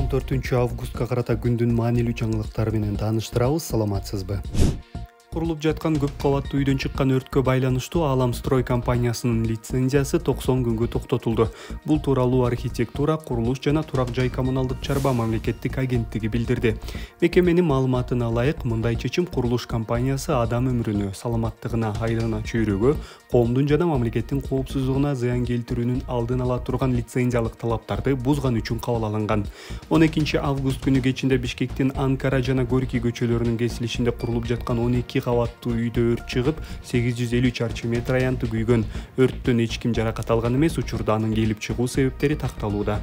14-августка карата күндүн маанилүү жаңылыктары менен тааныштырабыз. Саламатсызбы? Курулуп жаткан көп кабаттуу үйдөн чыккан өрткө байланыштуу Аламстрой компаниясынын лицензиясы 90 күнгө токтотулду. Бул тууралуу архитектура, курулуш жана турак жай коммуналдык чарба мамлекеттик агенттиги билдирди. Мекеменин маалыматына ылайык, мындай чечим курулуш компаниясы адам өмүрүнө, саламаттыгына, айлыгына чөйрөгө, коомдун жана мамлекеттин коопсуздугуна зыян келтирүүнүн алдын ала турган лицензиялык талаптарды бузган үчүн кабыл алынган. 12 август күнү кечинде Бишкектин Анкара жана Горький көчөлөрүнүн кесилишинде курулуп жаткан 12 кабаттуу үйдө өрт чыгып, 850 чарчы метр аянты күйгөн. Өрттөн эч ким жаракат алган эмес, учурда анын келип чыгуу себептери такталууда.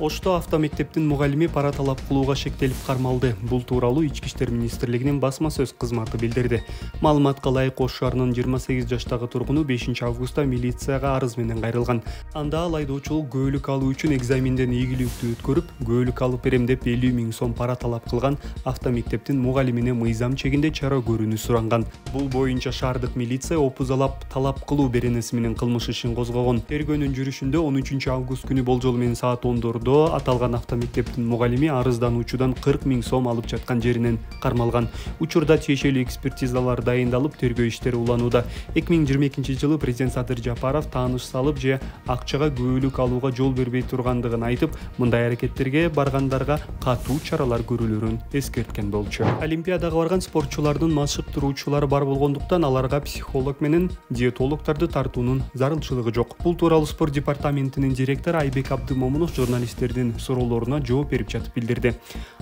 Ошто автомектептин мугалими пара талап кылууга шектелип кармалды. Бул тууралуу Ички иштер министрлигинин басма сөз кызматы билдирди. Маалыматка ылайык, Ош шаарынын 28 жаштагы тургуну 5 августта милицияга арыз менен кайрылган. Анда ал айдоочулук көөлүк алуу үчүн экзаменден ийгиликтүү өткөрүп, көөлүк алып берем деп 50 000 сом пара талап кылган автомектептин мугалимине мыйзам чегинде чара көрүүнү суранган. Бул боюнча шаардык милиция опузалап талап кылуу беренеси менен кылмыш ишин козгогон. Тергөөнүн жүрүшүндө 13 август күнү болжол менен саат 10 аталган автомектептин мугалими арыздануучудан 40 000 сом алып жаткан жеринен кармалган. Учурда тиешелүү экспертизалар дайындалып, тергөө иштери уланууда. 2022 жылы президент Садыр Жапаров тааныш салып же акчага көөлүк алууга жол бербей тургандыгын айтып, мындай аракеттерге баргандарга катуу чаралар көрүлөрүн эскерткен болчу. Олимпиадага барган спортчулардын машыктыруучулары бар болгондуктан аларга психолог менен диетологдорду тартуунун зарылчылыгы жок. Бул тууралуу спорт департаментинин директору Айбек Абдымомунов журналисттердин суроолоруна жооп берип жатып билдирди.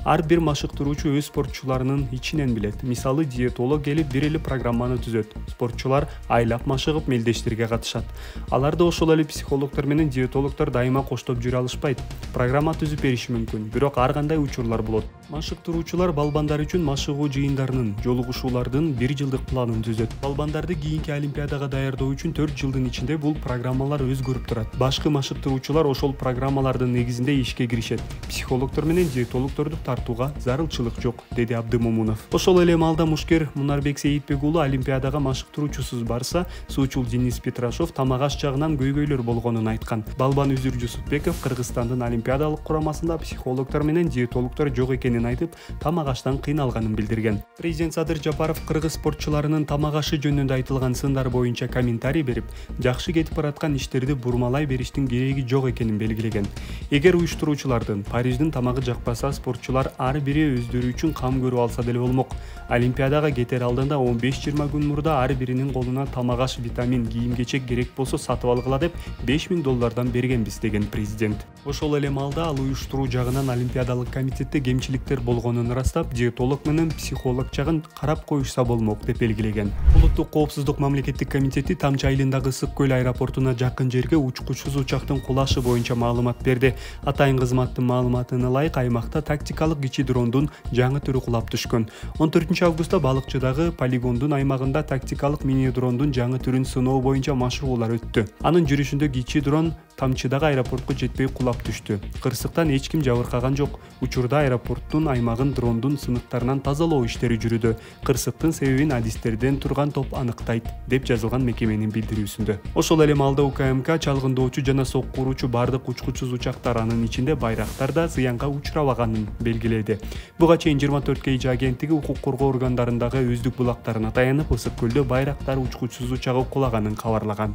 Ар бир машыктыруучу өз спортчуларынын ичинен билет. Мисалы, диетолог келип бир эле программаны түзөт. Спортчулар айлап машыгып мелдештирге катышат. Аларды ошол эле психологдор менен диетологдор дайыма коштоп жүрө алышпайт. Программа түзүп бериши мүмкүн, бирок ар кандай учурлар болот. Машыктыруучулар балбандар үчүн машыгуу жыйындарынын, жолугушуулардын 1 жылдык планын түзөт. Балбандарды кийинки олимпиадага даярдоо үчүн 4 жылдын ичинде бул программалар өзгөрүп турат. Башкы машыктыруучулар ошол программалардын негизинде ишке киришет. Психологдор менен диетологдорду тартууга зарылчылык жок, деди Абдымомунов. Ошол эле маалда мушкер Мунарбек Сейитбек уулу олимпиадага машыктыруучусуз барса, суучул Денис Петрашов тамак аш жагынан көйгөйлөр болгонун айткан. Балбан Үзүр Жусупбеков Кыргызстандын олимпиадалык курамасында психологдор менен диетологдор жок экенин айтып, тамак аштан кыйналганын билдирген. Президент Садыр Жапаров кыргыз спортчуларынын тамак ашы жөнүндө айтылган сындар боюнча комментарий берип, жакшы кетип бараткан иштерди бурмалай бериштин кереги жок экенин белгилеген. Эгер уюштуруучулардын Париждин тамагы жакпаса, спортчулар ар бири өздөрү үчүн кам көрүп алса деле болмок. Олимпиадага кетер алдында 15-20 күн мурда ар биринин колуна тамак аш, витамин, кийим-кечек керек болсо сатып алгыла деп $5000 бергенбиз, деген президент. Ошол эле маалда ал уюштуруу жагынан олимпиадалык комитетте кемчиликтер болгонун ырастап, диетолог менен психолог жагын карап коюшса болмок деп белгилеген. Улуттук коопсуздук мамлекеттик комитети Тамчы айылындагы Ысык көл аэропортуна жакын жерге учкучсуз учактын кулашы боюнча маалымат берди. Атайын кызматтын маалыматына ылайык, аймакта тактикалык кичи дрондун жаңы түрү кулап түшкөн. 14 августта балыкчыдагы полигондун аймагында тактикалык мини дрондун жаңы түрүн сыноо боюнча машыгуулар өттү. Анын жүрүшүндө кичи дрон Тамчыдагы аэропортко жетпей кулап түштү. Кырсыктан эч ким жабыркаган жок. Учурда аэропорттун аймагын дрондун сыныктарынан тазалоо иштери жүрүүдө. Кырсыктын себебин адистерден турган топ аныктайт, деп жазылган мекеменин билдирүүсүндө. Ошол эле маалда УКМК чалгындоочу жана соккуруучу бардык учкучсуз учактар, анын ичинде байрактар да зыянга учурабаганын белгиледи. Буга чейин 24 KG агенттиги укук коргоо органдарындагы өздүк булактарына таянып, Ысык көлдө байрактар учкучсуз учагы кулаганын кабарлаган.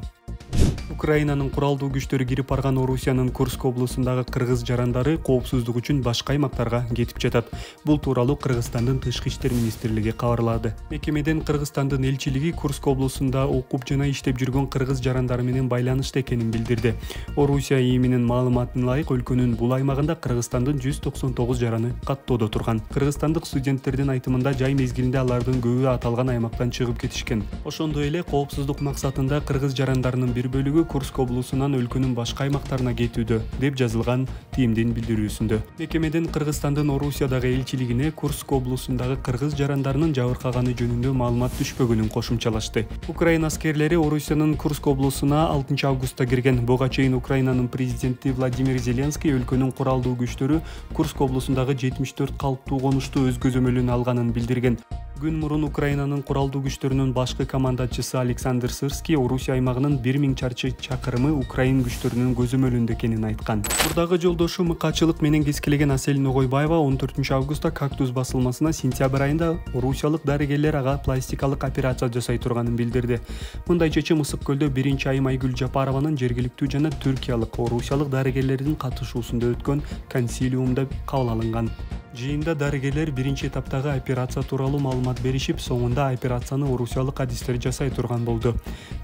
Украинанын куралдуу күчтөрү кирип барган Орусиянын Курск облусундагы кыргыз жарандары коопсуздук үчүн башка аймактарга кетип жатат. Бул тууралуу Кыргызстандын Тышкы иштер министрлиги кабарлады. Мекемеден Кыргызстандын элчилиги Курск облусунда окуп жана иштеп жүргөн кыргыз жарандары менен байланышта экенин билдирди. Орусия ИИМинин маалыматына ылайык, өлкөнүн бул аймагында Кыргызстандын 199 жараны каттоодо турган. Кыргызстандык студенттердин айтымында жай мезгилинде алардын көбү аталган аймактан чыгып кетишкен. Ошондой эле коопсуздук максатында кыргыз жарандарынын бир бөлүгү Курск облусунан өлкөнүн башка аймактарына кетүүдө, деп жазылган ТИМдин билдирүүсүндө. Мекемеден Кыргызстандын Орусиядагы элчилигине Курск облусундагы кыргыз жарандарынын жабыркаганы жөнүндө маалымат түшпөгөнүн кошумчалашты. Украина аскерлери Орусиянын Курск облусуна 6 августта кирген. Буга чейин Украинанын президенти Владимир Зеленский өлкөнүн куралдуу күчтөрү Курск облусундагы 74 калыптуу конушту өз көзөмөлүнө алганын билдирген. Күн мурун Украинанын куралдуу күчтөрүнүн башкы командачысы Александр Сырский Орусия аймагынын 1000 чарчы чакырымы Украин күчтөрүнүн көзөмөлүндө экенин айткан. Мурдагы жолдошу мыкаачылык менен кескилеген Асель Ногойбаева 14 августта Кактус басылмасына сентябрь айында орусиялык дарыгерлер ага пластикалык операция жасай турганын билдирди. Мындай чечим Ысык көлдө 1 Айгүл Жапарованын жергиликтүү жана түркиялык, орусиялык дарыгерлердин катышуусунда өткөн консилиумда кабыл алынган. Жыйында дарыгерлер биринчи этаптагы операция тууралуу маалымат беришип, соңунда операцияны орусиялык адистер жасай турган болду.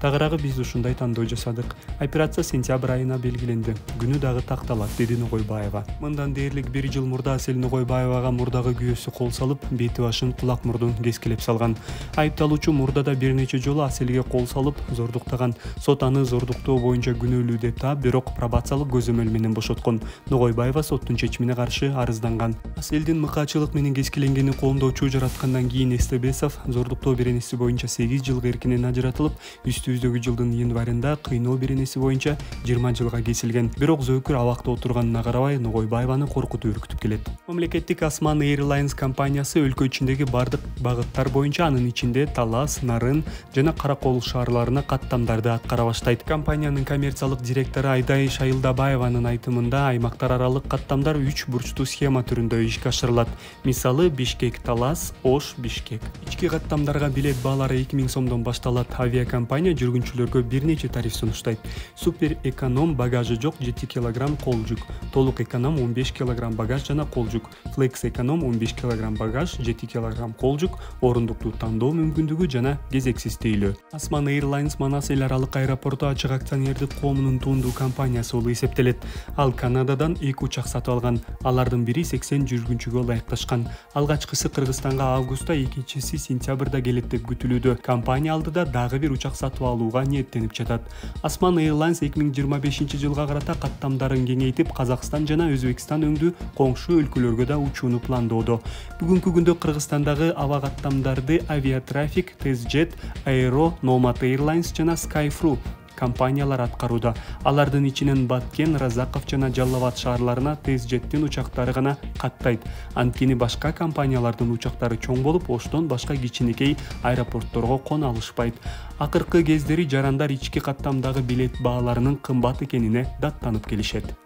Тагыраагы биз ушундай тандоо жасадык. Операция сентябрь айына белгиленди. Күнү дагы такталат, деди Ногойбаева. Мындан дээрлик 1 жыл мурда Асель Ногойбаевага мурдагы күйөөсү кол салып, бети башын, кулак мурдун кескилеп салган. Айыпталуучу мурдада бир нече жолу Аселге кол салып, зордуктаган. Сот аны зордуктоо боюнча күнөөлүү деп таап, бирок пробациялык көзөмөл менен бошоткон. Ногойбаева соттун чечимине каршы арызданган. Аселдин мыкаачылык менен кескиленгени коомдоочу жараткандан кийин Эстебесов зордуктоо беренеси боюнча 8 жылга эркинен ажыратылып, үстүбүздөгү жылдын январында кыйноо беренеси боюнча 20 жылга кесилген. Бирок Зөкүр абакта отурганына карабай Ногойбаеваны коркутуп үркүтүп келет. Мамлекеттик Осман Airlines компаниясы өлкө ичиндеги бардык багыттар боюнча, анын ичинде Талас, Нарын жана Каракол шаарларына каттамдарды аткара баштайт. Компаниянын коммерциялык директору Айдай Шайылдабаеванын айтымында, аймактар аралык каттамдар 3 бурчтуу схема түрүндө ишке ашырылат. Мисалы Бишкек Талас, Ош Бишкек. Ички каттамдарга билет баалары 2000 сомдон башталат. Авиакомпания жүргүнчүлөргө бир нече тариф сунуштайт. Супер эконом багажы жок 7 кг кол жүк, толук эконом 15 кг багаж жана кол жүк, флекс эконом 15 кг багаж, 7 кг кол жүк, орундукту тандоо мүмкүндүгү жана кезексиз тейлөө. Osman Airlines Манас эл аралык аэропорту ачык акционердик коомунун туунду компаниясы болуп эсептелет. Ал Канададан 2 учак сатып алган. Алардын бири 80 жүргүнчүгө ылайыкташкан. Алгачкысы Кыргызстанга августта, экинчиси сентябрда келет деп күтүлүүдө. Компания алдыда дагы бир учак сатып алууга ниеттенип жатат. Osman Airlines 2025 жылга карата каттамдарын кеңейтип, Казакстан жана Өзбекстан өңдүү коңшу өлкөлөргө да учууну пландоодо. Бүгүнкү күндө Кыргызстандагы аба каттамдарды Aviatraffic, TestJet, Aero, Nomad Airlines жана Skyfru компаниялар аткарууда. Алардын ичинен Баткен, Разаков жана Жалал-Абад шаарларына TestJet'тин учактары гана каттайт. Анткени башка компаниялардын учактары чоң болуп, Оштон башка кичинекей аэропортторго кона алышпайт. Акыркы кездери жарандар ички каттамдагы билет бааларынын кымбат экенине даттанып келишет.